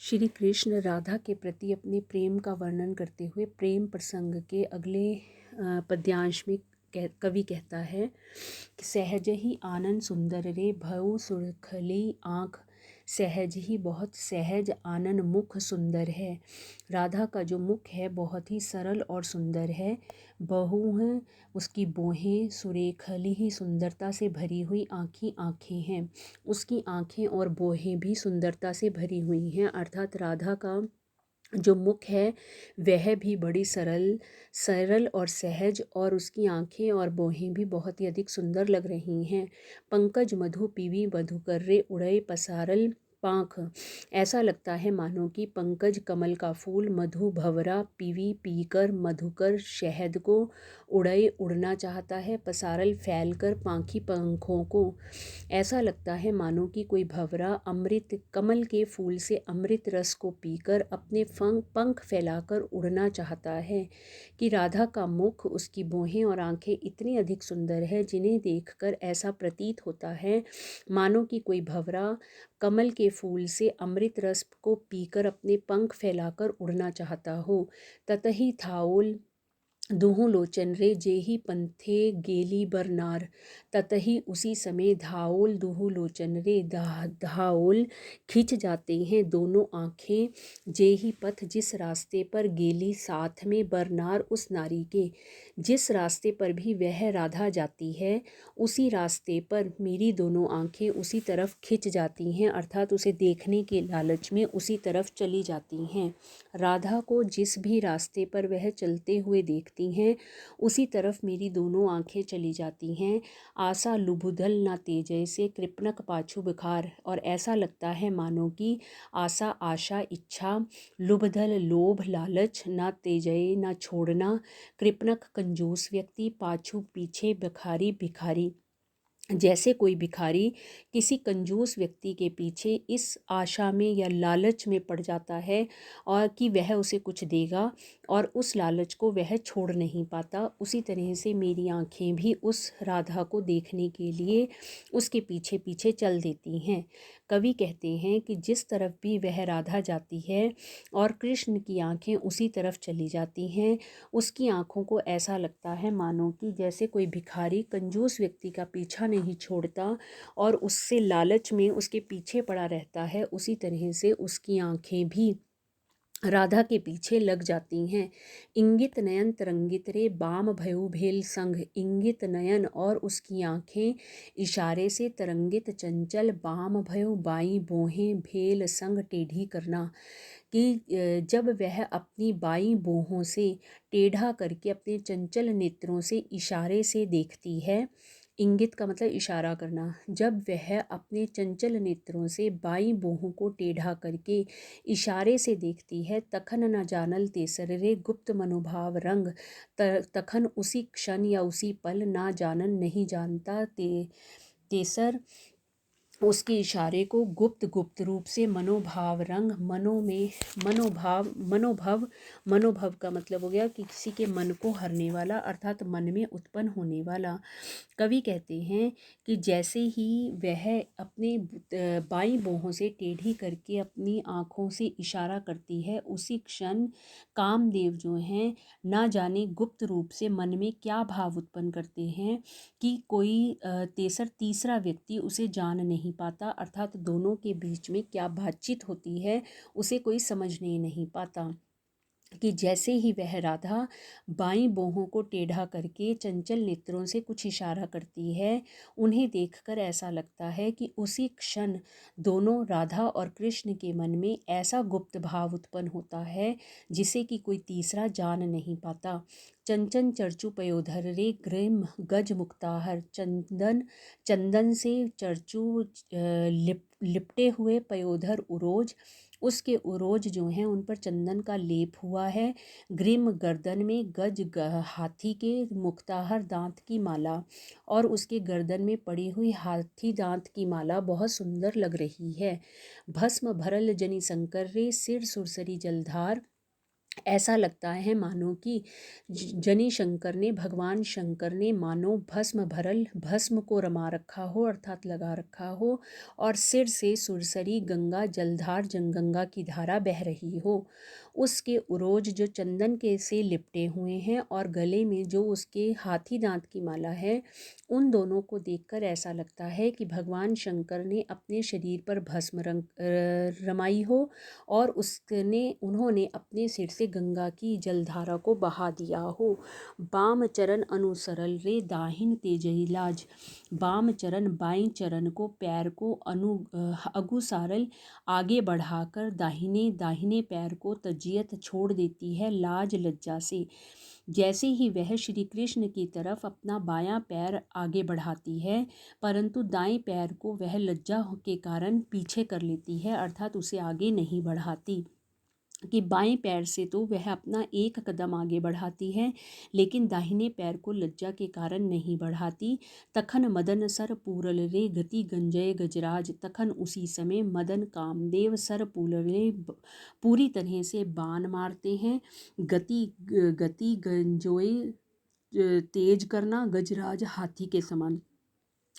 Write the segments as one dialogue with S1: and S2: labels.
S1: श्री कृष्ण राधा के प्रति अपने प्रेम का वर्णन करते हुए प्रेम प्रसंग के अगले पद्यांश में कवि कहता है कि सहज ही आनंद सुंदर रे भऊ सुरखली आँख, सहज ही बहुत सहज आनंद मुख सुंदर है। राधा का जो मुख है बहुत ही सरल और सुंदर है। बहु हैं उसकी बोहें, सुरेखली ही सुंदरता से भरी हुई आँखें हैं। उसकी आँखें और बोहें भी सुंदरता से भरी हुई हैं, अर्थात राधा का जो मुख है वह भी बड़ी सरल सरल और सहज, और उसकी आँखें और बोहें भी बहुत ही अधिक सुंदर लग रही हैं। पंकज मधु पीवी मधुकर रे उड़े पसारल पाँख, ऐसा लगता है मानो कि पंकज कमल का फूल मधु भंवरा पीवी पीकर मधुकर शहद को उड़े उड़ना चाहता है, पसारल फैलकर पाँखी पंखों को। ऐसा लगता है मानो कि कोई भंवरा अमृत कमल के फूल से अमृत रस को पीकर अपने पंख फैलाकर उड़ना चाहता है। कि राधा का मुख, उसकी बोहें और आंखें इतनी अधिक सुंदर है जिन्हें देखकर ऐसा प्रतीत होता है मानो कि कोई भंवरा कमल के फूल से अमृत रस को पीकर अपने पंख फैलाकर उड़ना चाहता हो। ततहि थाओल दुहु लोचन रे जेहि पंथे गेली बरनार, ततही उसी समय धाओल दुहु लोचन रे धाओल खिंच जाते हैं दोनों आँखें, जेहि पथ जिस रास्ते पर गेली साथ में बरनार उस नारी के, जिस रास्ते पर भी वह राधा जाती है उसी रास्ते पर मेरी दोनों आँखें उसी तरफ खिंच जाती हैं, अर्थात उसे देखने के लालच में उसी तरफ चली जाती हैं। राधा को जिस भी रास्ते पर वह चलते हुए देखती हैं उसी तरफ मेरी दोनों आंखें चली जाती हैं। आशा लुभुधल ना तेजय से कृपणक पाछू बुखार, और ऐसा लगता है मानो कि आशा आशा इच्छा, लुभधल लोभ लालच, ना तेजय ना छोड़ना, कृपणक कंजूस व्यक्ति, पाछू पीछे भिखारी भिखारी, जैसे कोई भिखारी किसी कंजूस व्यक्ति के पीछे इस आशा में या लालच में पड़ जाता है और कि वह उसे कुछ देगा और उस लालच को वह छोड़ नहीं पाता, उसी तरह से मेरी आंखें भी उस राधा को देखने के लिए उसके पीछे पीछे चल देती हैं। कवि कहते हैं कि जिस तरफ भी वह राधा जाती है और कृष्ण की आंखें उसी तरफ चली जाती हैं, उसकी आंखों को ऐसा लगता है मानो कि जैसे कोई भिखारी कंजूस व्यक्ति का पीछा नहीं छोड़ता और उससे लालच में उसके पीछे पड़ा रहता है, उसी तरह से उसकी आंखें भी राधा के पीछे लग जाती हैं। इंगित नयन तरंगित रे बाम भयु भेल संग, इंगित नयन और उसकी आंखें इशारे से तरंगित चंचल, बाम भयो बाई बोहें भेल संग टेढ़ी करना, कि जब वह अपनी बाई बोहों से टेढ़ा करके अपने चंचल नेत्रों से इशारे से देखती है। इंगित का मतलब इशारा करना। जब वह अपने चंचल नेत्रों से बाई बोहों को टेढ़ा करके इशारे से देखती है, तखन न जानल तेसर रे गुप्त मनोभाव रंग, तखन उसी क्षण या उसी पल ना जानन नहीं जानता तेसर उसके इशारे को गुप्त गुप्त रूप से मनोभाव रंग, मनो में मनोभव का मतलब हो गया कि किसी के मन को हरने वाला, अर्थात मन में उत्पन्न होने वाला। कवि कहते हैं कि जैसे ही वह अपने बाई बाहों से टेढ़ी करके अपनी आँखों से इशारा करती है, उसी क्षण कामदेव जो हैं ना जाने गुप्त रूप से मन में क्या भाव उत्पन्न करते हैं कि कोई तीसरा व्यक्ति उसे जान नहीं पाता, अर्थात दोनों के बीच में क्या बातचीत होती है उसे कोई समझने नहीं पाता। कि जैसे ही वह राधा बाईं बाहों को टेढ़ा करके चंचल नेत्रों से कुछ इशारा करती है, उन्हें देखकर ऐसा लगता है कि उसी क्षण दोनों राधा और कृष्ण के मन में ऐसा गुप्त भाव उत्पन्न होता है जिसे कि कोई तीसरा जान नहीं पाता। चंचन चर्चु पयोधर रे ग्रीम गज मुक्ताहर, चंदन से चर्चु लिपटे हुए पयोधर उरोज, उसके उरोज जो हैं उन पर चंदन का लेप हुआ है। ग्रीम गर्दन में गज हाथी के मुक्ताहर दांत की माला, और उसके गर्दन में पड़ी हुई हाथी दांत की माला बहुत सुंदर लग रही है। भस्म भरल जनि शंकर रे सिर सुरसरी जलधार, ऐसा लगता है मानो कि जनी शंकर ने, भगवान शंकर ने मानो भस्म भरल भस्म को रमा रखा हो, अर्थात लगा रखा हो, और सिर से सुरसरी गंगा जलधार जंगंगा की धारा बह रही हो। उसके उरोज जो चंदन के से लिपटे हुए हैं और गले में जो उसके हाथी दांत की माला है, उन दोनों को देखकर ऐसा लगता है कि भगवान शंकर ने अपने शरीर पर भस्म रंग रमाई हो और उन्होंने अपने सिर से गंगा की जलधारा को बहा दिया हो। बाम चरण अनुसरल रे दाहिन तेजही लाज। बाम चरण बाईं चरण को, पैर को अगुसारल आगे बढ़ाकर दाहिने दाहिने पैर को तजियत छोड़ देती है लाज लज्जा से। जैसे ही वह श्री कृष्ण की तरफ अपना बायां पैर आगे बढ़ाती है, परंतु दाएं पैर को वह लज्जा के कारण पीछे कर लेती है, अर्थात उसे आगे नहीं बढ़ाती। कि बाएं पैर से तो वह अपना एक कदम आगे बढ़ाती है, लेकिन दाहिने पैर को लज्जा के कारण नहीं बढ़ाती। तखन मदन सर पूरल रे गति गंजय गजराज। तखन उसी समय मदन कामदेव सर पूरले पूरी तरह से बाण मारते हैं। गति गति गंजोए तेज करना, गजराज हाथी के समान,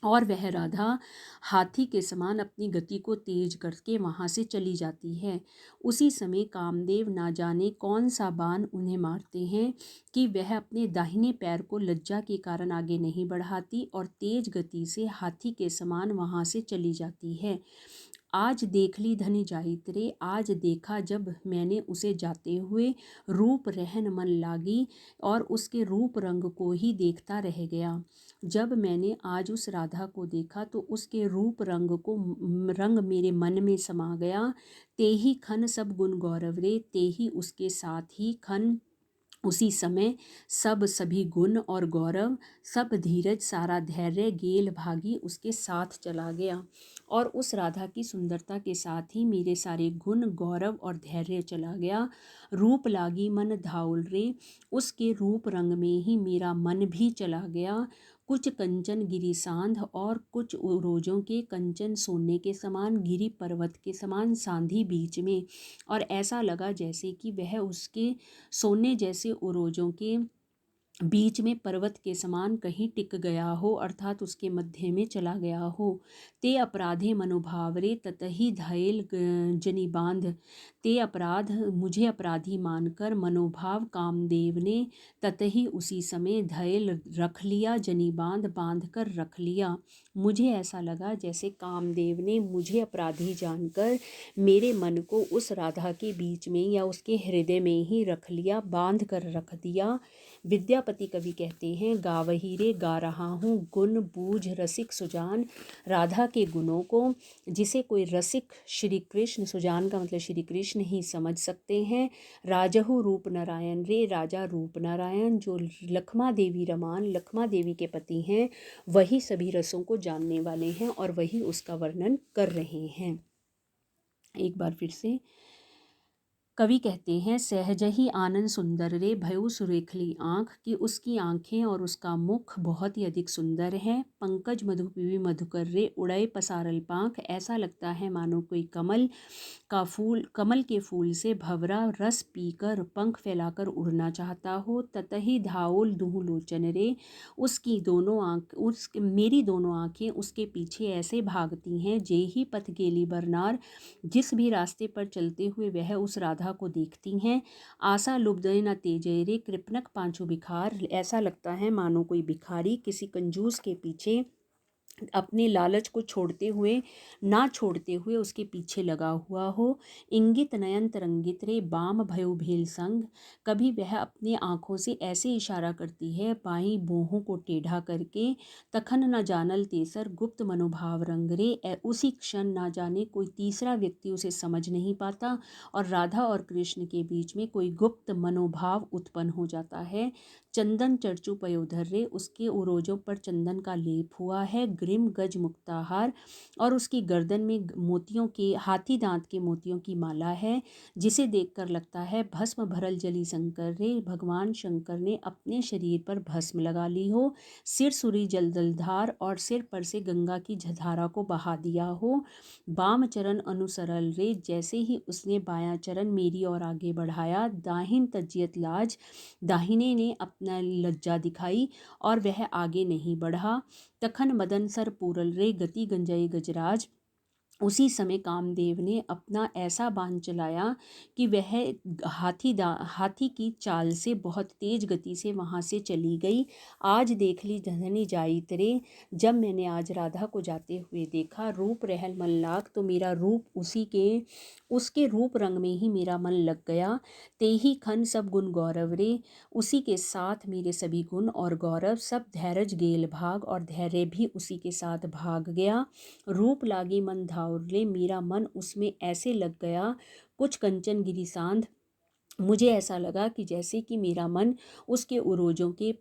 S1: और वह राधा हाथी के समान अपनी गति को तेज करके वहाँ से चली जाती है। उसी समय कामदेव ना जाने कौन सा बाण उन्हें मारते हैं कि वह अपने दाहिने पैर को लज्जा के कारण आगे नहीं बढ़ाती और तेज गति से हाथी के समान वहाँ से चली जाती है। आज देख ली धनी जाहित रे, आज देखा जब मैंने उसे जाते हुए, रूप रहन मन लागी, और उसके रूप रंग को ही देखता रह गया। जब मैंने आज उस राधा को देखा तो उसके रूप रंग मेरे मन में समा गया। ते ही खन सब गुण गौरव रे, ते ही उसके साथ ही खन उसी समय सब सभी गुण और गौरव, सब धीरज सारा धैर्य गेल भागी उसके साथ चला गया। और उस राधा की सुंदरता के साथ ही मेरे सारे गुण गौरव और धैर्य चला गया। रूप लागी मन धाउल रे, उसके रूप रंग में ही मेरा मन भी चला गया। कुछ कंचन गिरी सांध, और कुछ रोजों के कंचन सोने के समान, गिरी पर्वत के समान सांधी बीच में, और ऐसा लगा जैसे कि वह उसके सोने जैसे उरोजों के बीच में पर्वत के समान कहीं टिक गया हो, अर्थात उसके मध्य में चला गया हो। ते अपराधे मनोभावरे ततही धैल जनी बांध। ते अपराध मुझे अपराधी मानकर मनोभाव कामदेव ने ततही उसी समय धैल रख लिया, जनी बांध कर रख लिया। मुझे ऐसा लगा जैसे कामदेव ने मुझे अपराधी जानकर मेरे मन को उस राधा के बीच में या उसके हृदय में ही रख लिया, बांध कर रख दिया। विद्यापति कवि कहते हैं, गावही रे गा रहा हूँ गुण बूझ रसिक सुजान। राधा के गुणों को जिसे कोई रसिक श्री कृष्ण, सुजान का मतलब श्री कृष्ण ही समझ सकते हैं। राजहु रूप नारायण रे, राजा रूप नारायण जो लक्ष्मा देवी रमान, लक्ष्मा देवी के पति हैं, वही सभी रसों को जानने वाले हैं और वही उसका वर्णन कर रहे हैं। एक बार फिर से कवि कहते हैं, सहज ही आनंद सुंदर रे भयउ सुरेखली आँख, कि उसकी आँखें और उसका मुख बहुत ही अधिक सुंदर है। पंकज मधुपीवी मधुकर रे उड़े पसारल पाँख, ऐसा लगता है मानो कोई कमल के फूल से भंवरा रस पीकर पंख फैलाकर उड़ना चाहता हो। ततही धाउल दुहु लोचन रे, मेरी दोनों आँखें उसके पीछे ऐसे भागती हैं, जे ही पथ गेली बरनार, जिस भी रास्ते पर चलते हुए वह उस राधा को देखती हैं। आशा लुब्धय न तेजय रे, कृपनक पांचू बिखार, ऐसा लगता है मानो कोई भिखारी किसी कंजूस के पीछे अपने लालच को छोड़ते हुए उसके पीछे लगा हुआ हो। इंगित नयन तरंगित रे बाम भयो भेल संग, कभी वह अपनी आँखों से ऐसे इशारा करती है बाई बोहों को टेढ़ा करके। तखन न जानल तेसर गुप्त मनोभाव रंग रे, उसी क्षण ना जाने कोई तीसरा व्यक्ति उसे समझ नहीं पाता और राधा और कृष्ण के बीच में कोई गुप्त मनोभाव उत्पन्न हो जाता है। चंदन चर्चू पयोधर रे, उसके उरोजों पर चंदन का लेप हुआ है। ग्रीम गज मुक्ताहार, और उसकी गर्दन में मोतियों के, हाथी दांत के मोतियों की माला है, जिसे देखकर लगता है भस्म भरल जली शंकर रे, भगवान शंकर ने अपने शरीर पर भस्म लगा ली हो। सिर सुरी जलदलधार, और सिर पर से गंगा की धारा को बहा दिया हो। बाम चरण अनुसरल रे, जैसे ही उसने बायां चरण मेरी ओर आगे बढ़ाया, दाहिन तजियत लाज, दाहिने ने अपना लज्जा दिखाई और वह आगे नहीं बढ़ा। तखन मदन सर पूरल रे, गति गंजय गजराज, उसी समय कामदेव ने अपना ऐसा बाण चलाया कि वह हाथी की चाल से बहुत तेज गति से वहाँ से चली गई। आज देख ली धनी जाई तेरे, जब मैंने आज राधा को जाते हुए देखा, रूप रहल मन लाग, तो मेरा रूप उसके रूप रंग में ही मेरा मन लग गया। ते ही खन सब गुण गौरव रे, उसी के साथ मेरे सभी गुण और गौरव, सब धैर्य गेल भाग, और धैर्य भी उसी के साथ भाग गया। रूप लागी मन धाउरले, मेरा मन उसमें ऐसे लग गया कुछ कंचन गिरी सांध, मुझे ऐसा लगा कि जैसे कि मेरा मन उसके उरोजों के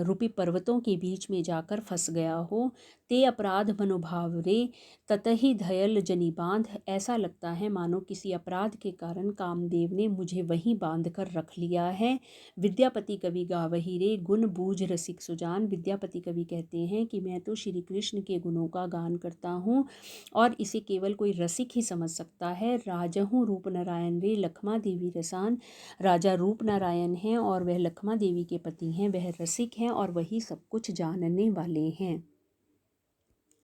S1: रूपी पर्वतों के बीच में जाकर फंस गया हो। ते अपराध मनोभाव रे, ततहि धयल जनी बांध, ऐसा लगता है मानो किसी अपराध के कारण कामदेव ने मुझे वहीं बांध कर रख लिया है। विद्यापति कवि गावही रे, गुण बूझ रसिक सुजान, विद्यापति कवि कहते हैं कि मैं तो श्री कृष्ण के गुणों का गान करता हूँ और इसे केवल कोई रसिक ही समझ सकता है। राजहूँ रूप नारायण रे, लखमा देवी रसान, राजा रूप नारायण हैं और वह लखमा देवी के पति हैं, वह रसिक हैं और वही सब कुछ जानने वाले हैं।